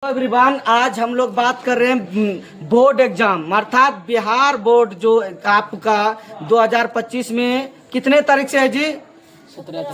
Everyone, आज हम लोग बात कर रहे हैं बोर्ड एग्जाम अर्थात बिहार बोर्ड जो आपका 2025 में कितने तारीख से है जी?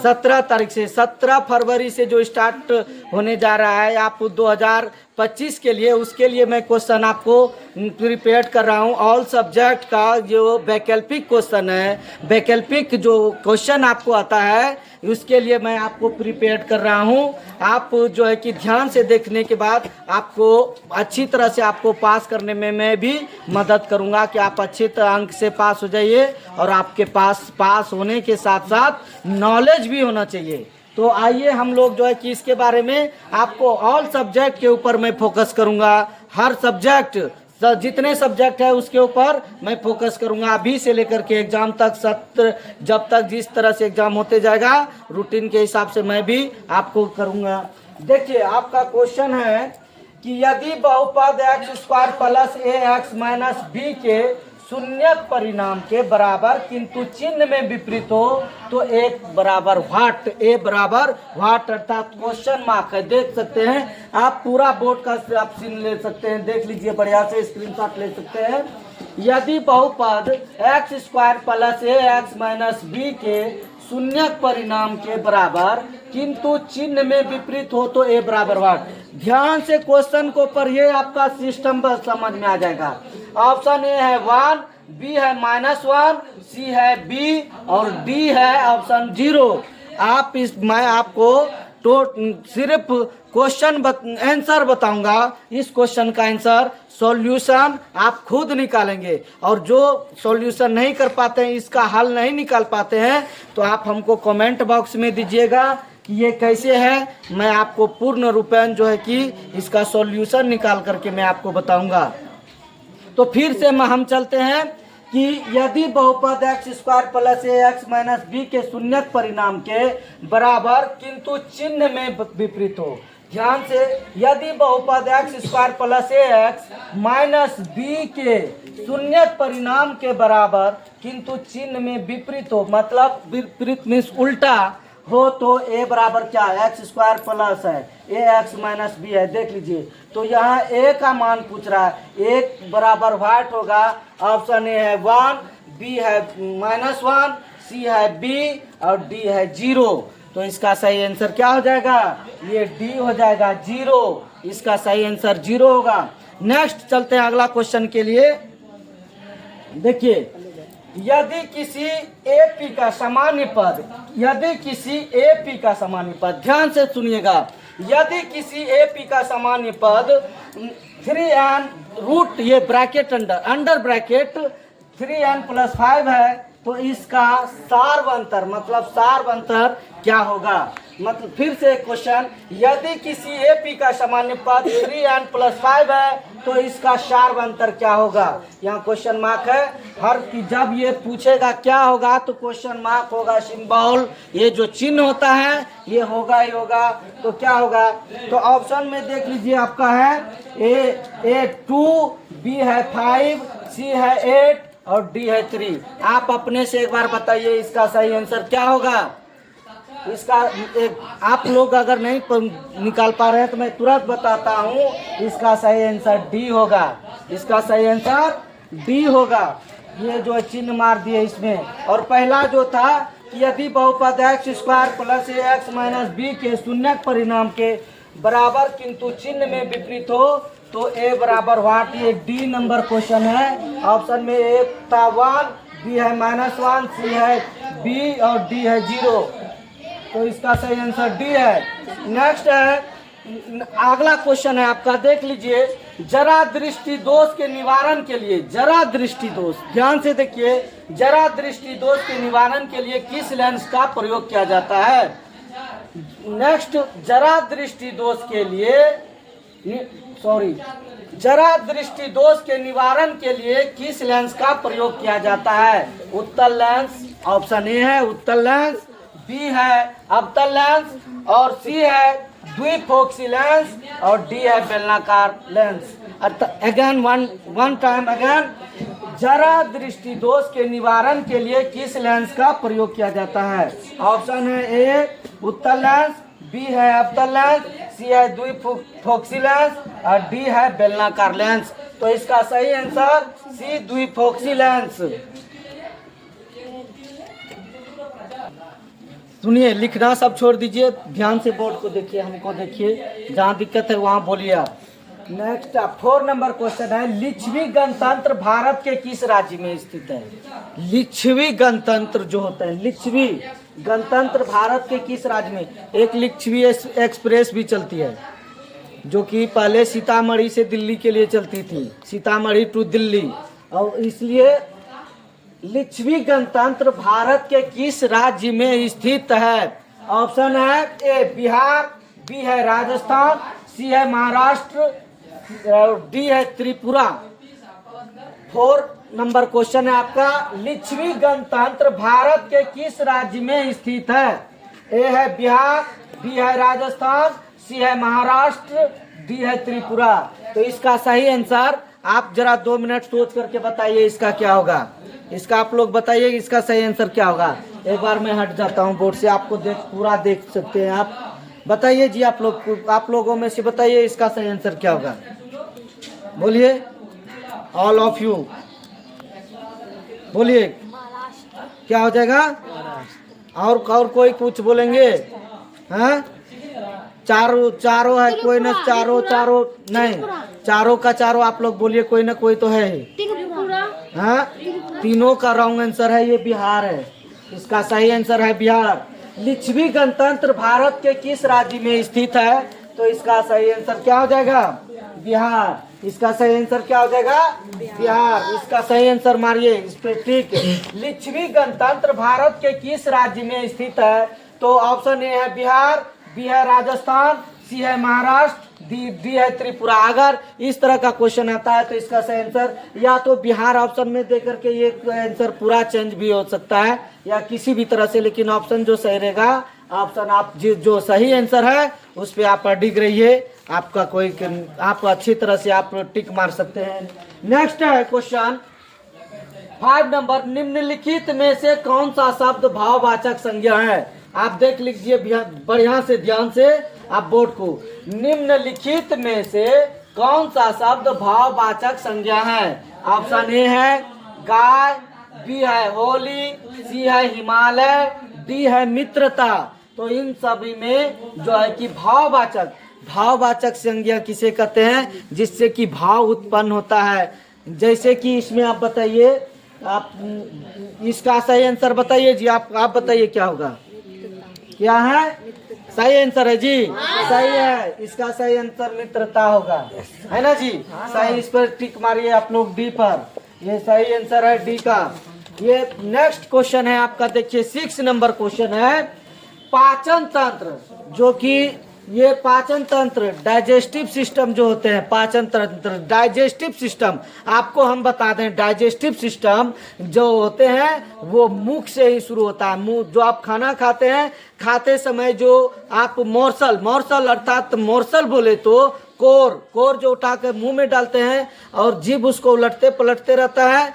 17 तारीख से 17 फरवरी से जो स्टार्ट होने जा रहा है आप 2025 के लिए, उसके लिए मैं क्वेश्चन आपको प्रिपेयर कर रहा हूं। ऑल सब्जेक्ट का जो वैकल्पिक क्वेश्चन है, वैकल्पिक जो क्वेश्चन आपको आता है उसके लिए मैं आपको प्रिपेयर कर रहा हूं। आप जो है कि ध्यान से देखने के बाद आपको अच्छी तरह से आपको पास करने में मैं भी मदद करूंगा कि आप अच्छे अंक से पास हो जाइए और आपके पास होने के साथ साथ नॉलेज भी होना चाहिए। तो आइए हम लोग जो है कि इसके बारे में आपको ऑल सब्जेक्ट के ऊपर मैं फोकस करूंगा। हर सब्जेक्ट जितने सब्जेक्ट है उसके ऊपर मैं फोकस करूंगा अभी से लेकर के एग्जाम तक, सत्र जब तक जिस तरह से एग्जाम होते जाएगा रूटीन के हिसाब से मैं भी आपको करूंगा। देखिए आपका क्वेश्चन है कि यदि बहुपद एक्स स्क्वायर प्लस ए एक्स माइनस बी के शून्यक परिणाम के बराबर किंतु चिन्ह में विपरीत हो तो एक बराबर व्हाट, ए बराबर व्हाट अर्थात क्वेश्चन मार्क है। देख सकते हैं आप पूरा बोर्ड का आप सीन ले सकते हैं, देख लीजिए बढ़िया से स्क्रीनशॉट ले सकते हैं। यदि बहुपद एक्स स्क्वायर प्लस ए एक्स माइनस बी के शून्यक परिणाम के बराबर किंतु चिन्ह में विपरीत हो तो ए बराबर व्हाट। ध्यान से क्वेश्चन को पढ़िए, आपका सिस्टम बस समझ में आ जाएगा। ऑप्शन ए है 1, बी है -1, सी है बी और डी है ऑप्शन 0। मैं आपको तो सिर्फ क्वेश्चन आंसर बताऊंगा, इस क्वेश्चन का आंसर सॉल्यूशन आप खुद निकालेंगे और जो सॉल्यूशन नहीं कर पाते हैं, इसका हल नहीं निकाल पाते हैं, तो आप हमको कमेंट बॉक्स में दीजिएगा कि ये कैसे है। मैं आपको पूर्ण रूपेण जो है कि इसका सॉल्यूशन निकाल करके मैं आपको बताऊंगा। तो फिर से हम चलते हैं कि यदि बहुपद एक्स स्क्वायर प्लस ए एक्स माइनस बी के शून्यक परिणाम के बराबर किंतु चिन्ह में विपरीत हो। ध्यान से, यदि बहुपद एक्स स्क्वायर प्लस ए एक्स माइनस बी के शून्यक परिणाम के बराबर किंतु चिन्ह में विपरीत हो, मतलब विपरीत मीन्स उल्टा हो तो ए बराबर क्या है, एक्स स्क्वायर प्लस है ए एक्स माइनस बी है। देख लीजिए, तो यहाँ ए का मान पूछ रहा है, ए बराबर व्हाट होगा। ऑप्शन ए है 1, बी है -1, सी है बी और डी है 0। तो इसका सही आंसर क्या हो जाएगा, ये डी हो जाएगा 0। इसका सही आंसर 0 होगा। नेक्स्ट चलते हैं अगला क्वेश्चन के लिए। देखिए, यदि किसी एपी का सामान्य पद, यदि किसी एपी का सामान्य पद, ध्यान से सुनिएगा, यदि किसी एपी का सामान्य पद 3n रूट, ये ब्रैकेट अंडर ब्रैकेट 3n + 5 है तो इसका सार्वंतर मतलब सार्वंतर क्या होगा। मतलब फिर से क्वेश्चन, यदि किसी एपी का सामान्य पद 3n + 5 है तो इसका सार्वंतर क्या होगा। यहाँ क्वेश्चन मार्क है, हर की जब ये पूछेगा क्या होगा तो क्वेश्चन मार्क होगा, सिंबल ये जो चिन्ह होता है ये होगा ही होगा। तो क्या होगा, तो ऑप्शन में देख लीजिए आपका है ए 2, बी है 5, सी है 8 और डी है 3। आप अपने से एक बार बताइए इसका सही आंसर क्या होगा। इसका आप लोग अगर नहीं निकाल पा रहे हैं तो मैं तुरंत बताता हूँ, इसका सही आंसर डी होगा। इसका सही आंसर डी होगा। ये जो चिन्ह मार दिए इसमें। और पहला जो था कि यदि बहुपद एक्स स्क्वायर प्लस ए एक्स माइनस बी के शून्यक परिणाम के बराबर किंतु चिन्ह में विपरीत हो तो ए बराबर व्हाट। ये डी नंबर क्वेश्चन है। ऑप्शन में ए था 1, बी है -1, सी है बी और डी है 0। तो इसका सही आंसर डी है। नेक्स्ट है, अगला क्वेश्चन है आपका, देख लीजिए, जरा दृष्टि दोष के निवारण के लिए, जरा दृष्टि दोष, ध्यान से देखिए, जरा दृष्टि दोष के निवारण के लिए किस लेंस का प्रयोग किया जाता है। नेक्स्ट, जरा दृष्टि दोष के लिए जरा दृष्टि दोष के निवारण के लिए किस लेंस का प्रयोग किया जाता है। उत्तल लेंस, ऑप्शन ए है उत्तल लेंस, बी है अवतल लेंस और सी है द्विफोक्सी लेंस और डी है बेलनाकार lens. Again one time again, जरा दृष्टि दोष के निवारण के लिए किस लेंस का प्रयोग किया जाता है। ऑप्शन है ए उत्तल लेंस, बी है एप्टल लेंस, सी है द्विफोक्सी लेंस और डी है बेलनाकार लेंस। तो इसका सही आंसर सी द्विफोक्सी लेंस। सुनिए, लिखना सब छोड़ दीजिए, ध्यान से बोर्ड को देखिए, हमको देखिए, जहाँ दिक्कत है वहाँ बोलिए आप। नेक्स्ट 4 नंबर क्वेश्चन है, लिच्छवी गणतंत्र भारत के किस राज्य में स्थित है? लिच्छवी गणतंत्र जो होता है, लिच्छवी गणतंत्र भारत के किस राज्य में? एक लिच्छवी एक्सप्रेस भी चलती है जो कि पहले सीतामढ़ी से दिल्ली के लिए चलती थी, सीतामढ़ी टू दिल्ली। और इसलिए लिच्छवी गणतंत्र भारत के किस राज्य में स्थित है? ऑप्शन है ए बिहार, बी है राजस्थान, सी है महाराष्ट्र और डी है त्रिपुरा। 4 नंबर क्वेश्चन है आपका, लिच्छवी गणतंत्र भारत के किस राज्य में स्थित है? ए है बिहार, बी है राजस्थान, सी है महाराष्ट्र, डी है त्रिपुरा। तो इसका सही आंसर आप जरा 2 मिनट सोच करके बताइए इसका क्या होगा। इसका आप लोग बताइए इसका सही आंसर क्या होगा। एक बार मैं हट जाता हूँ बोर्ड से, आपको पूरा देख सकते हैं आप। बताइए जी, आप लोगों में से बताइए इसका सही आंसर क्या होगा। बोलिए, ऑल ऑफ यू बोलिए, क्या हो जाएगा? और कोई कुछ बोलेंगे? हाँ, चारों है, कोई ना चारों नहीं, चारों का चारों आप लोग बोलिए, कोई ना कोई तो है। हाँ, तीनों का रॉन्ग आंसर है, ये बिहार है। इसका सही आंसर है बिहार। लिच्छवी गणतंत्र भारत के किस राज्य में स्थित है? तो इसका सही आंसर क्या हो जाएगा? बिहार। इसका सही आंसर क्या हो जाएगा? बिहार। इसका सही आंसर मारिए इस पे, ठीक। लिच्छवी गणतंत्र भारत के किस राज्य में स्थित है? तो ऑप्शन ए है बिहार, बी है राजस्थान, सी है महाराष्ट्र, डी है त्रिपुरा। अगर इस तरह का क्वेश्चन आता है तो इसका सही आंसर या तो बिहार ऑप्शन में देकर के ये आंसर पूरा चेंज भी हो सकता है या किसी भी तरह से, लेकिन ऑप्शन जो सही रहेगा, ऑप्शन आप जो सही आंसर है उस पर आप अडिग रहिए। आपका कोई आप अच्छी तरह से आप टिक मार सकते हैं। नेक्स्ट है क्वेश्चन 5 नंबर, निम्नलिखित में से कौन सा शब्द भाववाचक संज्ञा है? आप देख लीजिए बढ़िया से, ध्यान से आप बोर्ड को। निम्नलिखित में से कौन सा शब्द भाववाचक संज्ञा है? ऑप्शन ए है गाय, बी है होली, सी है हिमालय, डी है मित्रता। तो इन सभी में जो है कि भाववाचक संज्ञा किसे कहते हैं? जिससे कि भाव उत्पन्न होता है। जैसे कि इसमें आप बताइए, आप इसका सही आंसर बताइए जी, आप बताइए क्या होगा, क्या है सही आंसर? है जी, सही है। इसका सही आंसर मित्रता होगा, है ना जी? सही, इस पर टिक मारिए आप लोग डी पर, ये सही आंसर है डी का। ये नेक्स्ट क्वेश्चन है आपका, देखिए 6 नंबर क्वेश्चन है, पाचन तंत्र, जो कि ये पाचन तंत्र, डाइजेस्टिव सिस्टम जो होते हैं, पाचन तंत्र, डाइजेस्टिव सिस्टम, आपको हम बता दें, डाइजेस्टिव सिस्टम जो होते हैं वो मुख से ही शुरू होता है। मुंह, जो आप खाना खाते हैं, खाते समय जो आप मोर्सल अर्थात मोर्सल बोले तो कोर जो उठा कर मुंह में डालते हैं और जीभ उसको उलटते पलटते रहता है,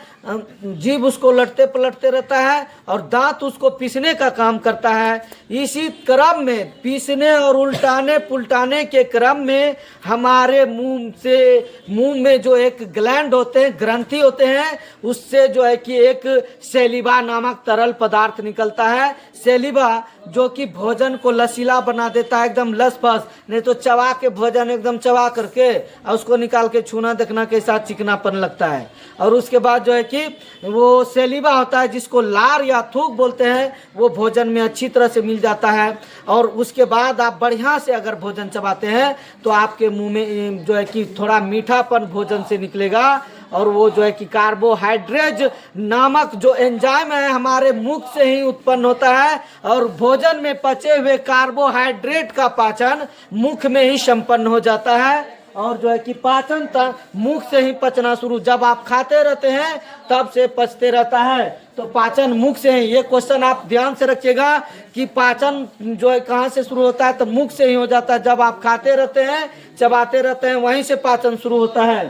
जीभ उसको उलटते पलटते रहता है और दांत उसको पीसने का काम करता है। इसी क्रम में, पीसने और उल्टाने पुलटाने के क्रम में, हमारे मुंह में जो एक ग्लैंड होते हैं, ग्रंथि होते हैं, उससे जो है कि एक सेलिबा नामक तरल पदार्थ निकलता है। सेलिबा जो कि भोजन को लसीला बना देता है, एकदम लसफस, नहीं तो चबा के भोजन एकदम चबा करके और उसको निकाल के छूना देखना कैसा चिकनापन लगता है। और उसके बाद जो है कि वो सेलिबा होता है जिसको लार या थूक बोलते हैं, वो भोजन में अच्छी तरह से मिल जाता है। और उसके बाद आप बढ़िया से अगर भोजन चबाते हैं तो आपके मुंह में जो है कि थोड़ा मीठापन भोजन से निकलेगा और वो जो है कि कार्बोहाइड्रेट नामक जो एंजाइम है हमारे मुख से ही उत्पन्न होता है और भोजन में पचे हुए कार्बोहाइड्रेट का पाचन मुख में ही संपन्न हो जाता है। और जो है कि पाचन मुख से ही पचना शुरू, जब आप खाते रहते हैं तब से पचते रहता है, तो पाचन मुख से ही। ये क्वेश्चन आप ध्यान से रखिएगा कि पाचन जो है कहाँ से शुरू होता है, तो मुख से ही हो जाता है। जब आप खाते रहते हैं, चबाते रहते हैं, वहीं से पाचन शुरू होता है।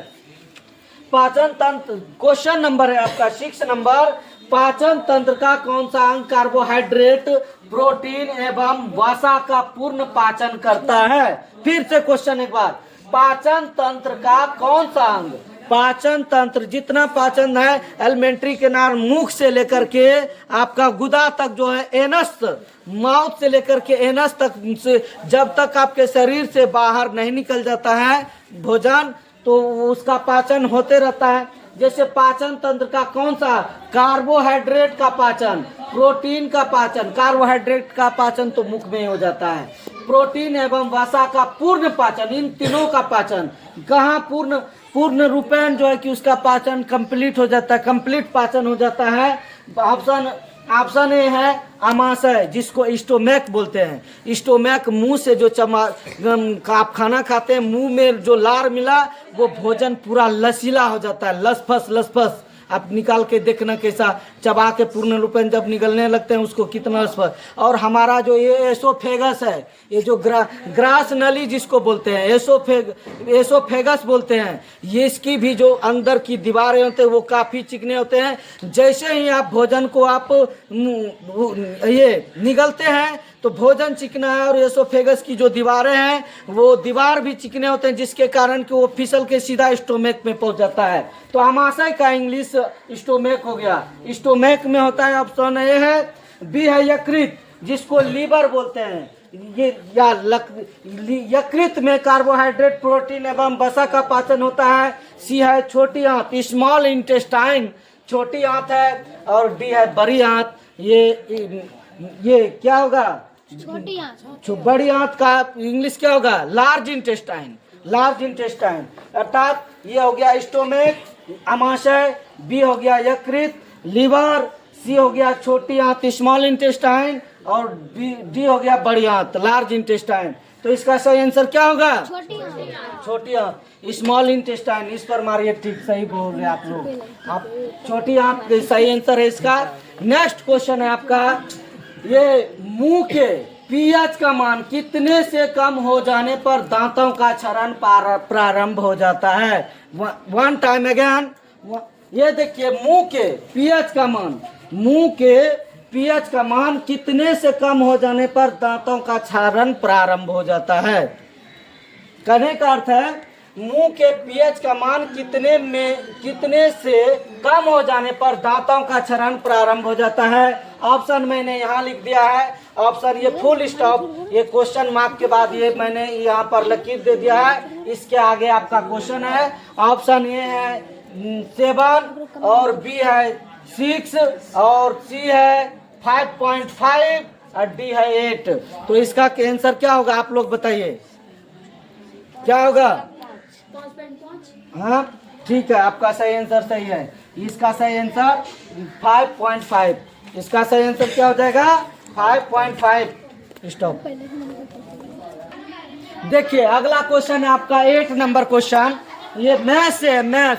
पाचन तंत्र, क्वेश्चन नंबर है आपका 6 नंबर, पाचन तंत्र का कौन सा अंग कार्बोहाइड्रेट, प्रोटीन एवं वसा का पूर्ण पाचन करता है? फिर से क्वेश्चन एक बार, पाचन तंत्र का कौन सा अंग, पाचन तंत्र जितना पाचन है एलिमेंट्री किनार मुख से लेकर के आपका गुदा तक जो है एनस, माउथ से लेकर के एनस तक से जब तक आपके शरीर से बाहर नहीं निकल जाता है भोजन तो उसका पाचन होते रहता है। जैसे पाचन तंत्र का कौन सा, कार्बोहाइड्रेट का पाचन, प्रोटीन का पाचन, कार्बोहाइड्रेट का पाचन तो मुख में हो जाता है, प्रोटीन एवं वसा का पूर्ण पाचन, इन तीनों का पाचन कहाँ पूर्ण रूपेण जो है कि उसका पाचन कंप्लीट हो जाता है, कंप्लीट पाचन हो जाता है। ऑप्शन ए है आमाशय, जिसको स्टोमैक बोलते हैं। स्टोमैक मुंह से जो आप खाना खाते हैं, मुंह में जो लार मिला वो भोजन पूरा लसीला हो जाता है, लसफस आप निकाल के देखना कैसा चबा के पूर्ण रूपेण जब निकलने लगते हैं उसको कितना लसफस। और हमारा जो ये एसोफेगस है, ये जो ग्रास नली जिसको बोलते हैं, एसोफेगस बोलते हैं, ये इसकी भी जो अंदर की दीवारें होते हैं वो काफ़ी चिकने होते हैं। जैसे ही आप भोजन को आप ये निगलते हैं तो भोजन चिकना है और एसोफेगस की जो दीवारें हैं वो दीवार भी चिकने होते हैं, जिसके कारण कि वो फिसल के सीधा स्टोमैक में पहुंच जाता है। तो आमाशय का इंग्लिश स्टोमैक हो गया। स्टोमैक में होता है, ऑप्शन ए है, बी है यकृत, जिसको लीवर बोलते हैं। ये या यकृत में कार्बोहाइड्रेट, प्रोटीन एवं वसा का पाचन होता है। सी है छोटी आंत, स्मॉल इंटेस्टाइन, छोटी आंत है। और डी है बड़ी आंत। ये क्या होगा, छोटी आंत। बड़ी आंत का इंग्लिश क्या होगा, लार्ज इंटेस्टाइन, लार्ज इंटेस्टाइन। अर्थात ये हो गया स्टोमैक, आमाशय, बी हो गया यकृत, लीवर, सी हो गया छोटी आंत स्मॉल इंटेस्टाइन, और डी हो गया बड़ी आंत लार्ज इंटेस्टाइन। तो इसका सही आंसर क्या होगा, छोटी आंत स्मॉल इंटेस्टाइन। इस पर मारिए, ठीक सही बोल रहे आप लोग। आप छोटी आंत सही आंसर है इसका। नेक्स्ट क्वेश्चन है आपका, ये मुंह के पीएच का मान कितने से कम हो जाने पर दांतों का क्षरण प्रारंभ हो जाता है? वन टाइम अगेन, ये देखिए मुंह के पीएच का मान, मुंह के पीएच का मान कितने से कम हो जाने पर दांतों का क्षरण प्रारंभ हो जाता है? कहने का अर्थ है मुंह के पीएच का मान कितने से कम हो जाने पर दांतों का क्षरण प्रारंभ हो जाता है। ऑप्शन मैंने यहाँ लिख दिया है, ऑप्शन ये फुल स्टॉप, ये क्वेश्चन मार्क के बाद ये मैंने यहाँ पर लकीर दे दिया है, इसके आगे आपका क्वेश्चन है। ऑप्शन ए है 7 और बी है 6 और सी है 5.5 और डी है 8। तो इसका आंसर क्या होगा, आप लोग बताइए क्या होगा? 5.5। हाँ ठीक है, आपका सही आंसर सही है। इसका सही आंसर 5.5, इसका सही आंसर क्या हो जाएगा 5.5। स्टॉप। देखिए अगला क्वेश्चन है आपका 8 नंबर क्वेश्चन, ये मैथ से है, मैथ।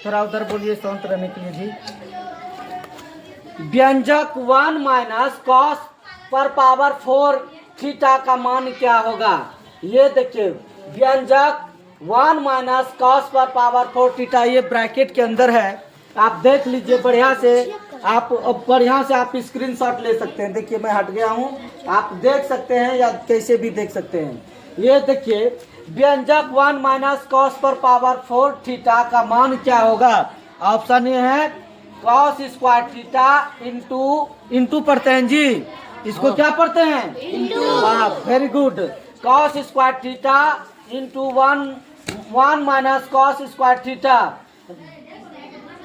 थोड़ा उधर बोलिए शांत रहने के लिए जी। व्यंजक 1 माइनस कॉस पर पावर 4 थीटा का मान क्या होगा? ये देखिए व्यंजक 1 माइनस कॉस पर पावर 4 थीटा, ये ब्रैकेट के अंदर है, आप देख लीजिए बढ़िया से। आप बढ़िया से आप स्क्रीनशॉट ले सकते हैं। देखिए मैं हट गया हूँ, आप देख सकते हैं या कैसे भी देख सकते हैं। ये देखिए व्यंजक 1 माइनस कॉस पर पावर 4 थीटा का मान क्या होगा? ऑप्शन ये है कॉस स्क्वायर थीटा इंटू पढ़ते हैं जी, इसको क्या पढ़ते हैं? Into. Very good. Cos square theta into 1 minus cos square theta.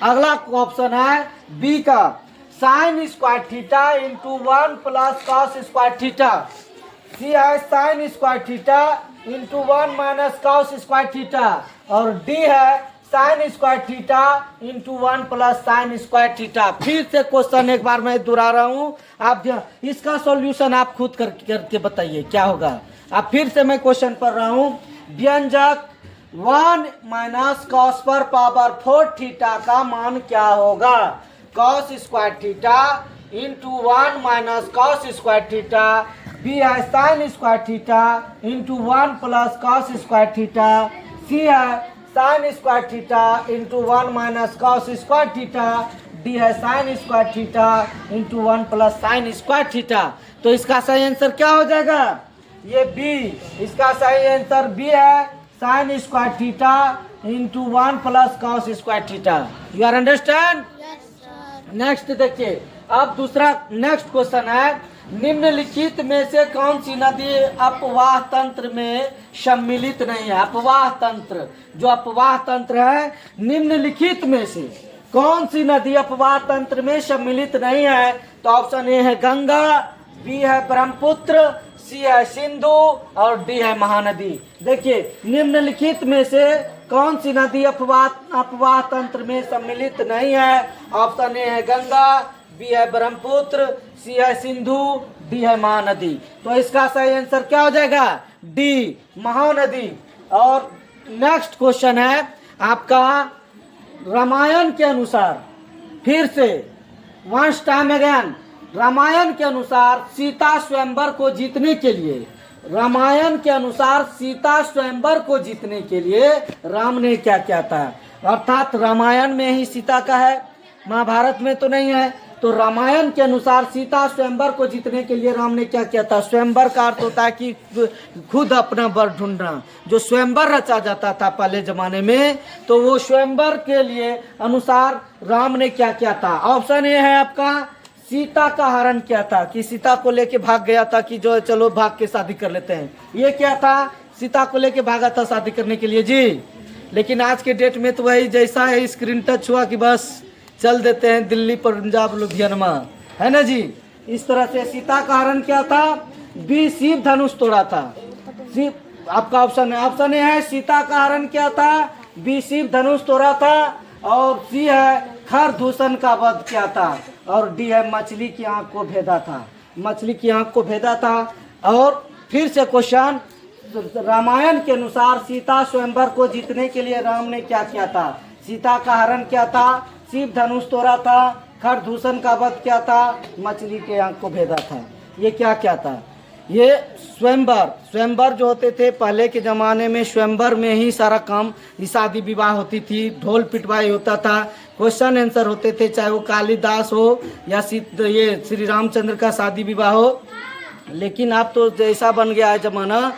अगला ऑप्शन है बी का sine square theta into 1 plus cos square theta. C है sine square theta into 1 minus cos square theta. और डी है sine square theta into 1 plus sine square theta. फिर से question एक बार मैं दोहरा रहा हूँ, आप इसका सॉल्यूशन आप खुद करके बताइए क्या होगा। अब फिर से मैं क्वेश्चन पढ़ रहा हूँ, व्यंजक 1 माइनस कॉस पर पावर 4 थीटा का मान क्या होगा? Cos square theta into 1 minus cos square theta. B है sine square theta into 1 plus cos square theta. C है sine square theta into 1 minus cos square theta. D है sine square theta into 1 plus sine square theta. तो इसका सही answer क्या हो जाएगा? ये बी। इसका सही आंसर बी है sine square theta into 1 plus cos square theta. You are understand? Next देखिए, अब दूसरा नेक्स्ट क्वेश्चन है, निम्नलिखित में से कौन सी नदी अपवाह तंत्र में सम्मिलित नहीं है? अपवाह तंत्र, जो अपवाह तंत्र है, निम्नलिखित में से कौन सी नदी अपवाह तंत्र में सम्मिलित नहीं है? तो ऑप्शन ए है गंगा, बी है ब्रह्मपुत्र, सी है सिंधु और डी है महानदी। देखिए, निम्नलिखित में से कौन सी नदी अपवाह तंत्र में सम्मिलित नहीं है? ऑप्शन ए है गंगा, बी है ब्रह्मपुत्र, सी है सिंधु, डी है महानदी। तो इसका सही आंसर क्या हो जाएगा? डी, महानदी। और नेक्स्ट क्वेश्चन है आपका, रामायण के अनुसार, फिर से वंस टाइम अगेन, रामायण के अनुसार सीता स्वयंवर को जीतने के लिए, रामायण के अनुसार सीता स्वयंवर को जीतने के लिए राम ने क्या किया था? अर्थात रामायण में ही सीता का है, महाभारत में तो नहीं है। तो रामायण के अनुसार सीता स्वयंवर को जीतने के लिए राम ने क्या किया था? स्वयंवर का अर्थ होता है कि खुद अपना वर ढूंढना, जो स्वयंवर रचा जाता था पहले जमाने में, तो वो स्वयंवर के लिए अनुसार राम ने क्या किया था? ऑप्शन ए है आपका, सीता का हरण किया था, कि सीता को लेके भाग गया था कि जो चलो भाग के शादी कर लेते हैं। ये क्या था? सीता को लेके भागा था शादी करने के लिए जी। लेकिन आज के डेट में तो वही जैसा है, स्क्रीन टच हुआ कि बस चल देते हैं दिल्ली, पंजाब, लुधियाना, है ना जी। इस तरह से सीता का हरण किया था। बी, शिव धनुष तोड़ा था। शिव, आपका ऑप्शन है, ऑप्शन ए है सीता का हरण किया था, बी शिव धनुष तोड़ा था, और सी है खरदूषण का वध किया था, और डी है मछली की आंख को भेदा था। मछली की आंख को भेदा था। और फिर से क्वेश्चन, रामायण के अनुसार सीता स्वयंवर को जीतने के लिए राम ने क्या किया था? सीता का हरण किया था, शिव धनुष तोड़ा था, खरदूषण का वध किया था, मछली के आंख को भेदा था। ये क्या क्या था? ये स्वयंवर जो होते थे पहले के ज़माने में, स्वयंवर में ही सारा काम, शादी विवाह होती थी, ढोल पिटवाई होता था, क्वेश्चन आंसर होते थे, चाहे वो कालिदास हो या ये श्री रामचंद्र का शादी विवाह हो। लेकिन अब तो जैसा बन गया है ज़माना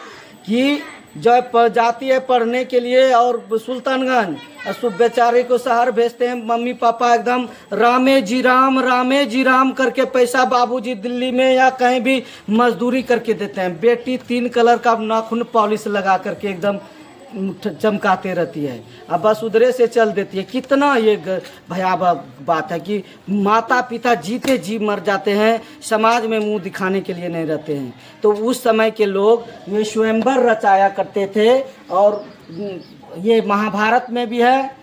कि जब जाती है पढ़ने के लिए और सुल्तानगंज, बेचारे को शहर भेजते हैं मम्मी पापा, एकदम रामे जी राम करके पैसा बाबूजी दिल्ली में या कहीं भी मजदूरी करके देते हैं। बेटी 3 कलर का नाखून पॉलिश लगा करके एकदम चमकाते रहती है, अब बस उधरे से चल देती है। कितना ये भयावह बात है कि माता पिता जीते जी मर जाते हैं, समाज में मुंह दिखाने के लिए नहीं रहते हैं। तो उस समय के लोग ये स्वयंवर रचाया करते थे। और ये महाभारत में भी है,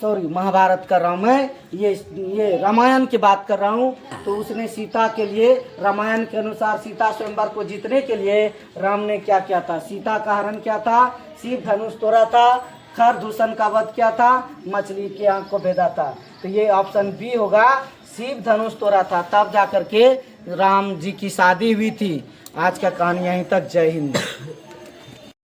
सॉरी महाभारत कर रहा हूँ मैं, ये रामायण की बात कर रहा हूँ। तो उसने सीता के लिए, रामायण के अनुसार सीता स्वयंवर को जीतने के लिए राम ने क्या किया था? सीता का हरण किया था, शिव धनुष तोड़ा था, खरदूषण का वध किया था, मछली की आंख को भेदा था। तो ये ऑप्शन बी होगा, शिव धनुष तोड़ा था, तब जा करके राम जी की शादी हुई थी। आज का कहानी यहीं तक। जय हिंद।